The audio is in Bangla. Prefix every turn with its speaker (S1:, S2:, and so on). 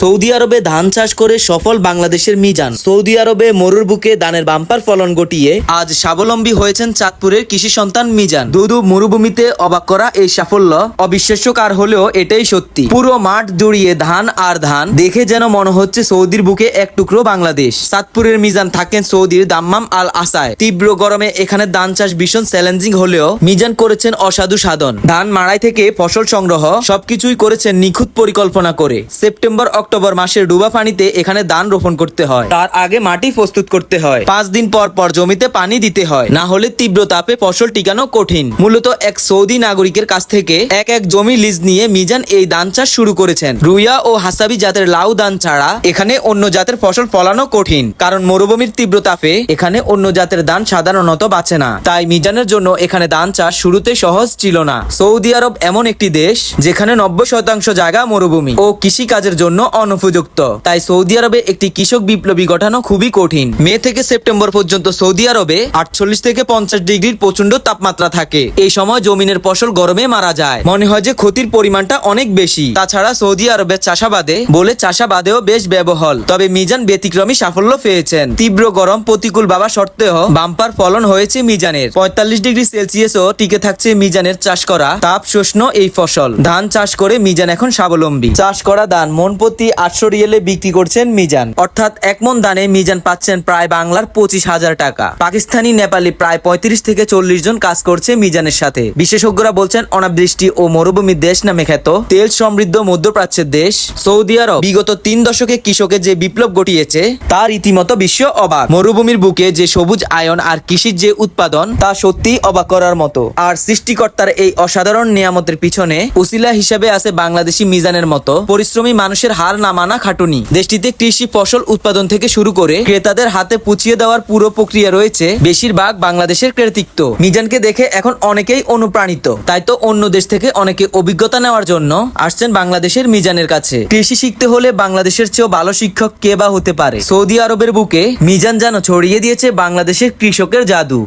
S1: সৌদি আরবে ধান চাষ করে সফল বাংলাদেশের মিজান। সৌদি আরবে মরুর বুকে ধানের বাম্পার ফলন ঘটিয়ে আজ স্বাবলম্বী হয়েছেন চাঁদপুরের কৃষি সন্তান মিজান। দুদু মরুভূমিতে অবাক করা এই সাফল্য অবিশ্বাস্যকর হলেও এটাই সত্যি। পুরো মাঠ জুড়িয়ে ধান আর ধান, দেখে যেন মনে হচ্ছে সৌদির বুকে এক টুকরো বাংলাদেশ। চাঁদপুরের মিজান থাকেন সৌদির দাম্মাম আল আসায়। তীব্র গরমে এখানে ধান চাষ ভীষণ চ্যালেঞ্জিং হলেও মিজান করেছেন অসাধু সাধন। ধান মাড়াই থেকে ফসল সংগ্রহ সবকিছুই করেছেন নিখুঁত পরিকল্পনা করে। সেপ্টেম্বর অক্টোবর মাসের ডুবা পানিতে এখানে ধান রোপণ করতে হয়। তার আগে মাটি প্রস্তুত করতে হয়। 5 দিন পর পর জমিতে পানি দিতে হয়, না হলে তীব্র তাপে ফসল টিকানো কঠিন। মূলত এক সৌদি নাগরিকের কাছ থেকে এক জমি লিজ নিয়ে মিজান এই ধান চাষ শুরু করেছেন। রুইয়া ও হাসাবি জাতের লাউ ধান ছাড়া এখানে অন্য জাতের ফসল ফলানো কঠিন, কারণ মরুভূমির তীব্র তাপে এখানে অন্য জাতের ধান সাধারণত বাঁচে না। তাই মিজানের জন্য এখানে ধান চাষ শুরুতে সহজ ছিল না। সৌদি আরব এমন একটি দেশ যেখানে 90% জায়গা মরুভূমি ও কৃষি কাজের জন্য অনুপযুক্ত। তাই সৌদি আরবে একটি কৃষক বিপ্লবী গঠানো খুবই কঠিন। মে থেকে সেপ্টেম্বর পর্যন্ত সৌদি আরবে 48 থেকে 50 ডিগ্রির প্রচন্ড তাপমাত্রা থাকে। এই সময় জমিনের ফসল গরমে মারা যায়। মনে হয় যে ক্ষতির পরিমাণটা অনেক বেশি। তাছাড়া সৌদি আরবের চাষাবাদেও বেশ ব্যয়বহুল। তবে মিজান ব্যতিক্রমী সাফল্য পেয়েছেন। তীব্র গরম প্রতিকূল বাবা সত্ত্বেও বাম্পার ফলন হয়েছে মিজানের। 45 ডিগ্রি সেলসিয়াসও টিকে থাকছে মিজানের চাষ করা তাপ শোষণ এই ফসল। ধান চাষ করে মিজান এখন স্বাবলম্বী। চাষ করা ধান মন প্রতি 800 রিয়ালে বিক্রি করছেন মিজান। অর্থাৎ এক মন ধানে মিজান পাচ্ছেন প্রায় বাংলার 25,000 টাকা। পাকিস্তানি নেপালি প্রায় 35 থেকে 40 জন কাজ করছে মিজানের সাথে। বিশেষজ্ঞরা বলছেন অনাবৃষ্টি ও মরুভূমির দেশ নামে খ্যাত তেল সমৃদ্ধ মধ্যপ্রাচ্যের দেশ সৌদি আরব বিগত 3 দশকে কৃষকের যে বিপ্লব ঘটিয়েছে তা রীতিমতো বিশ্ব অবাক। মরুভূমির বুকে যে সবুজ আয়ন আর কৃষির যে উৎপাদন তা সত্যিই অবাক করার মতো। আর সৃষ্টিকর্তার এই অসাধারণ নিয়ামতের পিছনে উসিলা হিসেবে আছে বাংলাদেশি মিজানের মতো পরিশ্রমী মানুষের হার না মানা খাটুনি। দেশটিতে কৃষি ফসল উৎপাদন থেকে শুরু করে ক্রেতাদের হাতে পুছিয়ে দেওয়ার পুরো প্রক্রিয়া রয়েছে বেশিরভাগ বাংলাদেশের কৃতিত্ব। মিজানকে দেখে এখন অনেকেই অনুপ্রাণিত। তাই তো অন্য দেশ থেকে অনেকে অভিজ্ঞতা নেওয়ার জন্য আসছেন বাংলাদেশের মিজানের কাছে। কৃষি শিখতে হলে বাংলাদেশের চেয়েও ভালো শিক্ষক কে বা হতে পারে। সৌদি আরবের বুকে মিজান যেন ছড়িয়ে দিয়েছে বাংলাদেশের কৃষকের জাদু।